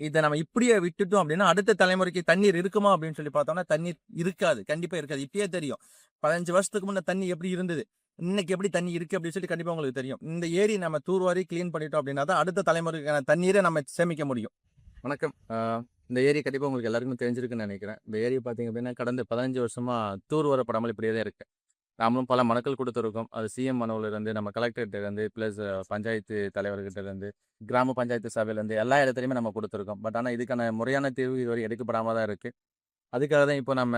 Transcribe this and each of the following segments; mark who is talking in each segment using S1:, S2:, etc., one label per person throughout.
S1: இதை நம்ம இப்படியே விட்டுட்டோம் அப்படின்னா அடுத்த தலைமுறைக்கு தண்ணீர் இருக்குமா அப்படின்னு சொல்லி பார்த்தோம்னா தண்ணீர் இருக்காது, கண்டிப்பா இருக்காது. இப்பயே தெரியும் 15 வருஷத்துக்கு முன்ன தண்ணி எப்படி இருந்தது, இன்னைக்கு எப்படி தண்ணி இருக்கு அப்படின்னு சொல்லி கண்டிப்பா உங்களுக்கு தெரியும். இந்த ஏரி நம்ம தூர்வாரி கிளீன் பண்ணிட்டோம் அப்படின்னா தான் அடுத்த தலைமுறைக்கான தண்ணீரை நம்ம சேமிக்க முடியும். வணக்கம். இந்த ஏரி கண்டிப்பா உங்களுக்கு எல்லாருக்கும் தெரிஞ்சிருக்குன்னு நினைக்கிறேன். இந்த ஏரி பார்த்தீங்க அப்படின்னா கடந்த 15 வருஷமா தூர் வரப்படாமல் இப்படியே தான் இருக்கு. நாமளும் பல மனுக்கள் கொடுத்துருக்கோம். அது சிஎம் மனுவிலிருந்து, நம்ம கலெக்டர்கிட்டேருந்து, ப்ளஸ் பஞ்சாயத்து தலைவர்கிட்டேருந்து, கிராம பஞ்சாயத்து சபையிலேருந்து எல்லா இடத்துலையுமே நம்ம கொடுத்துருக்கோம். பட் ஆனால் இதுக்கான முறையான தீர்வு இதுவரை எடுக்கப்படாம தான் இருக்கு. அதுக்காக தான் இப்போ நம்ம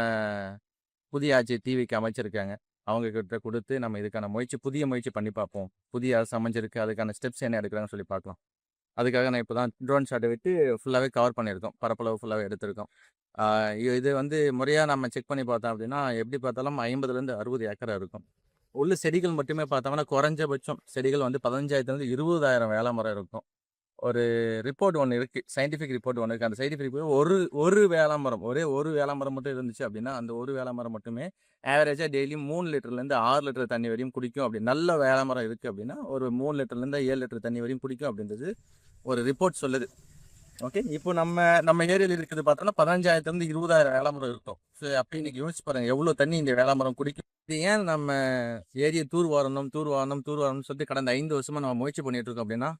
S1: புதிய ஆட்சி டிவிக்கு அமைச்சிருக்காங்க. அவங்க கிட்ட கொடுத்து நம்ம இதுக்கான புதிய முயற்சி பண்ணி பார்ப்போம். புதிய அரசு அமைஞ்சிருக்கு. அதுக்கான ஸ்டெப்ஸ் என்ன எடுக்கிறாங்கன்னு சொல்லி பார்க்கலாம். அதுக்காக நான் இப்போ தான் ட்ரோன் ஷாட்டை விட்டு ஃபுல்லாகவே கவர் பண்ணியிருக்கோம். பரப்பளவு ஃபுல்லாகவே எடுத்திருக்கோம். இது வந்து முறையாக நம்ம செக் பண்ணி பார்த்தோம் அப்படின்னா எப்படி பார்த்தாலும் 50லேருந்து 60 ஏக்கரா இருக்கும். உள்ள செடிகள் மட்டுமே பார்த்தோம்னா குறைஞ்சபட்சம் செடிகள் வந்து 15,000லேருந்து 20,000 வேல மரம் இருக்கும். ஒரு ரிப்போர்ட் ஒன்று இருக்கு. சயின்டிஃபிக் ரிப்போர்ட் ஒன்று இருக்கு. அந்த சயின்டிஃபிக் ரிப்போர்ட் ஒரு வேல மரம், ஒரே ஒரு வேல மரம் மட்டும் இருந்துச்சு அப்படின்னா, அந்த ஒரு வேல மரம் மட்டுமே ஆவரேஜா டெய்லி 3 லிட்டர்லேருந்து 6 லிட்டர் தண்ணி வரையும் குடிக்கும். அப்படி நல்ல வேல மரம் இருக்கு அப்படின்னா, ஒரு 3 லிட்டர்லேருந்து 7 லிட்டர் தண்ணி வரையும் குடிக்கும் அப்படின்றது ஒரு ரிப்போர்ட் சொல்லுது. ஓகே. இப்போ நம்ம ஏரியால இருக்குது பார்த்தோம்னா 15,000லேருந்து 20,000 வேல மரம் இருக்கும். ஸோ அப்படி இன்னைக்கு யோசிச்சு பாருங்க எவ்வளோ தண்ணி இந்த வேல மரம் குடிக்கும். இது ஏன் நம்ம ஏரியை தூர்வாரணும்னு சொல்லிட்டு கடந்த 5 வருஷமா நம்ம முயற்சி பண்ணிட்டு இருக்கோம் அப்படின்னா,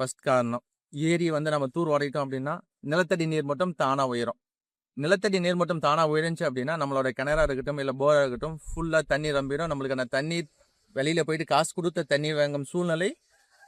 S1: ஃபர்ஸ்ட் காரணம், ஏரி வந்து நம்ம தூர் வாரிட்டோம் அப்படின்னா நிலத்தடி நீர் மட்டம் தானா உயரும். நிலத்தடி நீர் மட்டம் தானா உயர்ந்துச்சு அப்படின்னா நம்மளோட கிணறா இருக்கட்டும் இல்லை போரா இருக்கட்டும் ஃபுல்லாக தண்ணி ரம்பிடும். நம்மளுக்கான தண்ணீர் வெளியில போயிட்டு காசு கொடுத்த தண்ணீர் வாங்கும் சூழ்நிலை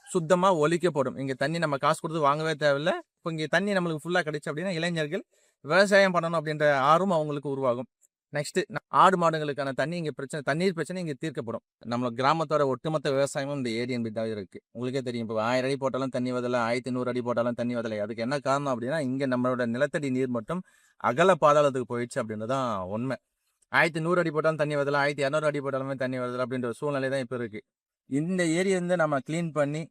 S1: சுத்தமாக ஒழிக்கப்படும். இங்கே தண்ணி நம்ம காசு கொடுத்து வாங்கவே தேவையில்லை. இப்போ இங்கே தண்ணி நம்மளுக்கு ஃபுல்லாக கிடைச்சு அப்படின்னா இளைஞர்கள் விவசாயம் பண்ணணும் அப்படின்ற ஆர்வம் அவங்களுக்கு உருவாகும். நெக்ஸ்ட், ஆடு மாடுகளுக்கான தண்ணி இங்கே தண்ணீர் பிரச்சனை இங்கே தீர்க்கப்படும். நம்ம கிராமத்தோட ஒட்டுமொத்த விவசாயமும் இந்த ஏரி என்பதாக இருக்கு. உங்களுக்கே தெரியும், இப்போ 1000 அடி போட்டாலும் தண்ணி வரல, 1100 அடி போட்டாலும் தண்ணி வரலை. அதுக்கு என்ன காரணம் அப்படின்னா இங்கே நம்மளோட நிலத்தடி நீர் மட்டும் அகல பாதாளத்துக்கு போயிடுச்சு அப்படின்றதான் உண்மை. 1100 அடி போட்டாலும் தண்ணி வரல, 1200 அடி போட்டாலுமே தண்ணி வரல அப்படின்ற சூழ்நிலை தான் இப்போ இருக்கு. இந்த ஏரியை வந்து நம்ம கிளீன் பண்ணி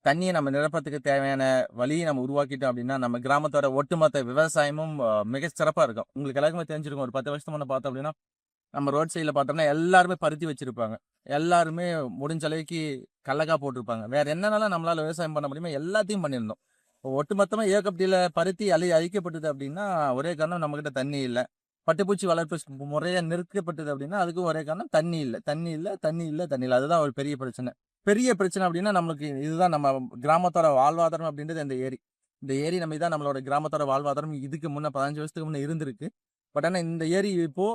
S1: தண்ணியை நம்ம நிரப்பத்துக்கு தேவையான வழியை நம்ம உருவாக்கிட்டோம் அப்படின்னா நம்ம கிராமத்தோட ஒட்டுமொத்த விவசாயமும் மிக சிறப்பாக இருக்கும். உங்களுக்கு எல்லாருக்குமே தெரிஞ்சிருக்கும். ஒரு 10 வருஷத்துக்கு முன்னே பார்த்தோம் அப்படின்னா நம்ம ரோட் சைடில் பார்த்தோம்னா எல்லாருமே பருத்தி வச்சிருப்பாங்க. எல்லாருமே முடிஞ்ச அளவுக்கு கடலக்கா போட்டிருப்பாங்க. வேற என்னென்னலாம் நம்மளால விவசாயம் பண்ண முடியுமோ எல்லாத்தையும் பண்ணியிருந்தோம். ஒட்டுமொத்தமாக ஏகப்பட்டியில் பருத்தி அழிக்கப்பட்டது அப்படின்னா ஒரே காரணம் நம்மக்கிட்ட தண்ணி இல்லை. பட்டுப்பூச்சி வளர்ப்பு முறையாக நிறுத்தப்பட்டது அப்படின்னா அதுக்கும் ஒரே காரணம் தண்ணி இல்லை. அதுதான் ஒரு பெரிய பிரச்சனை. அப்படின்னா நம்மளுக்கு இதுதான் நம்ம கிராமத்தோட வாழ்வாதாரம் அப்படின்றது இந்த ஏரி நம்ம இதான் நம்மளோட கிராமத்தோட வாழ்வாதாரம். இதுக்கு முன்னே 15 வருஷத்துக்கு முன்னே இருந்திருக்கு. பட் ஆனால் இந்த ஏரி இப்போ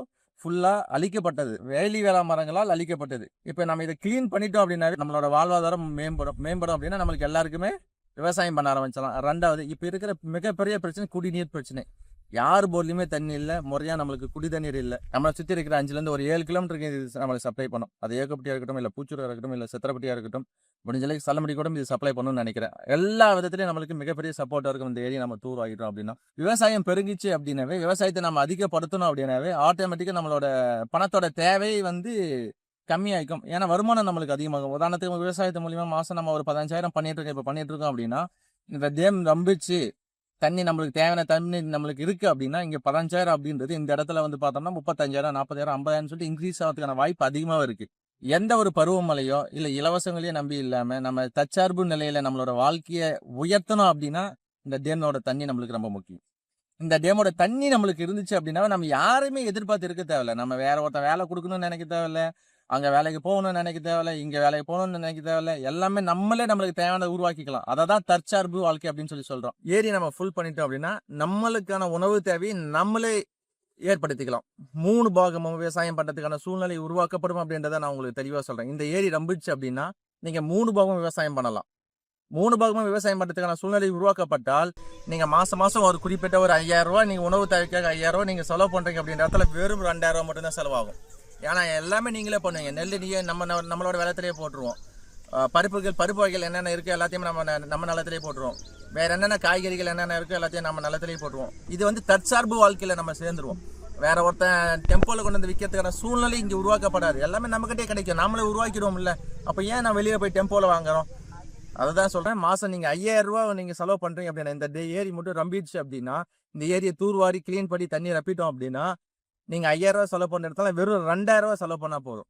S1: ஃபுல்லாக அழிக்கப்பட்டது, வேளா மரங்களால் அழிக்கப்பட்டது. இப்போ நம்ம இதை கிளீன் பண்ணிட்டோம் அப்படின்னாவே நம்மளோட வாழ்வாதாரம் மேம்படும் அப்படின்னா நம்மளுக்கு எல்லாருக்குமே விவசாயம் பண்ண ஆரம்பிச்சலாம். 2வது, இப்போ இருக்கிற மிகப்பெரிய பிரச்சனை குடிநீர் பிரச்சனை. யார் போர்லையுமே தண்ணி இல்லை, முறையாக நம்மளுக்கு குடி தண்ணீர் இல்லை. நம்மளை சுற்றி இருக்கிற 5லேருந்து ஒரு 7 கிலோமீட்டருக்கு இது நம்மளுக்கு சப்ளை பண்ணும். அது ஏகப்பட்டியாக இருக்கட்டும், இல்லை பூச்சூராக இருக்கட்டும், இல்லை சித்திரப்பட்டியாக இருக்கட்டும், முடிஞ்ச அளவுக்கு சல்லமடி கூட இது சப்ளை பண்ணணும்னு நினைக்கிறேன். எல்லா விதத்துலையும் நம்மளுக்கு மிகப்பெரிய சப்போர்ட்டாக இருக்கும் இந்த ஏரியா நம்ம தூர் ஆகிட்டோம் அப்படின்னா. விவசாயம் பெருகிச்சு அப்படின்னாவே, விவசாயத்தை நம்ம அதிகப்படுத்தணும் அப்படின்னாவே ஆட்டோமேட்டிக்காக நம்மளோட பணத்தோட தேவை வந்து கம்மியாகிக்கும். ஏன்னா வருமானம் நம்மளுக்கு அதிகமாகும். உதாரணத்துக்கு விவசாயத்து மூலியமாக மாதம் நம்ம ஒரு 15,000 பண்ணிட்டு இருக்கோம் அப்படின்னா இந்த டேம் நம்பிச்சு தண்ணி நம்மளுக்கு தேவையான தண்ணி நம்மளுக்கு இருக்கு அப்படின்னா இங்கே 15,000 அப்படின்றது இந்த இடத்துல வந்து பார்த்தோம்னா 35,000, 40,000, 50,000 சொல்லிட்டு இன்க்ரீஸ் ஆகிறதுக்கான வாய்ப்பு அதிகமாக இருக்கு. எந்த ஒரு பருவமழையோ இல்லை இலவசங்களையோ நம்பி இல்லாமல் நம்ம தற்சார்பு நிலையில நம்மளோட வாழ்க்கையை உயர்த்தணும் அப்படின்னா இந்த டேமோட தண்ணி நம்மளுக்கு ரொம்ப முக்கியம். இந்த டேமோட தண்ணி நம்மளுக்கு இருந்துச்சு அப்படின்னா நம்ம யாருமே எதிர்பார்த்து இருக்க தேவையில்ல. நம்ம வேற ஒருத்தன் வேலை கொடுக்கணும்னு நினைக்க தேவையில்ல, அங்கே வேலைக்கு போகணும்னு நினைக்க தேவையில்ல, இங்கே வேலைக்கு போகணும்னு நினைக்க தேவையில்ல. எல்லாமே நம்மளுக்கு தேவையானதை உருவாக்கிக்கலாம். அதை தான் தற்சார்பு வாழ்க்கை அப்படின்னு சொல்றோம். ஏரி நம்ம ஃபுல் பண்ணிட்டோம் அப்படின்னா நம்மளுக்கான உணவு தேவையை நம்மளே ஏற்படுத்திக்கலாம். 3 பாகமும் விவசாயம் பண்ணுறதுக்கான சூழ்நிலை உருவாக்கப்படும் அப்படின்றத நான் உங்களுக்கு தெளிவாக சொல்கிறேன். இந்த ஏரி நம்பிச்சு அப்படின்னா நீங்கள் 3 பாகமும் விவசாயம் பண்ணலாம். 3 பாகமும் விவசாயம் பண்ணுறதுக்கான சூழ்நிலை உருவாக்கப்பட்டால் நீங்கள் மாதம் ஒரு குறிப்பிட்ட ஒரு 5,000 ரூபா நீங்கள் உணவு தேவைக்காக 5,000 ரூபா நீங்கள் செலவு பண்ணுறீங்க அப்படின்ற இடத்துல வெறும் 2,000 ரூபா மட்டும்தான் செலவாகும். ஏன்னா எல்லாமே நீங்களே பண்ணுவீங்க. நெல் நீயே நம்மளோட நிலத்திலேயே போட்டுருவோம். பருப்பு வகைகள் என்னென்ன இருக்குது எல்லாத்தையும் நம்ம நிலத்திலேயே போட்டுருவோம். வேற என்னென்ன காய்கறிகள் என்னென்ன இருக்குது எல்லாத்தையும் நம்ம நிலத்திலேயே போட்டுருவோம். இது வந்து தற்சார்பு வாழ்க்கையில் நம்ம சேர்ந்துருவோம். வேற ஒருத்தன் டெம்போவில் கொண்டு வந்து விற்கிறதுக்கான சூழ்நிலை இங்கே உருவாக்கப்படாது. எல்லாமே நம்மகிட்டே கிடைக்கும். நாமளே உருவாக்கிடுவோம் இல்லை. அப்போ ஏன் நான் வெளியே போய் டெம்போவில் வாங்குறோம்? அதை தான் சொல்கிறேன். மாதம் நீங்கள் 5,000 ரூபா நீங்கள் செலவு பண்ணுறீங்க அப்படின்னா இந்த ஏரி மட்டும் ரம்பிடுச்சு அப்படின்னா இந்த ஏரியை தூர்வாரி கிளீன் பண்ணி தண்ணி ரப்பிட்டோம் அப்படின்னா நீங்கள் 5,000 ரூபா செலவு பண்ணுற இடத்துல வெறும் 2,000 ரூபா செலவு பண்ணால் போதும்.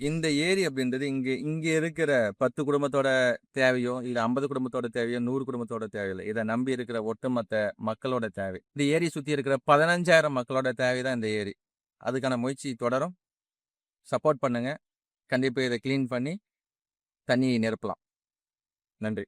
S1: இந்த ஏரி அப்படின்றது இங்க இங்க இருக்கிற 10 குடும்பத்தோட தேவையோ, இல்ல 50 குடும்பத்தோட தேவையோ, 100 குடும்பத்தோட தேவையில்ல. இத நம்பி இருக்கிற ஒட்டுமொத்த மக்களோட தேவை. இந்த ஏரிய சுத்தி இருக்கிற 15,000 மக்களோட தேவை தான் இந்த ஏரி. அதுக்கான முயற்சி தொடரும். சப்போர்ட் பண்ணுங்க. கண்டிப்பா இத கிளீன் பண்ணி தண்ணிய நிரப்பலாம். நன்றி.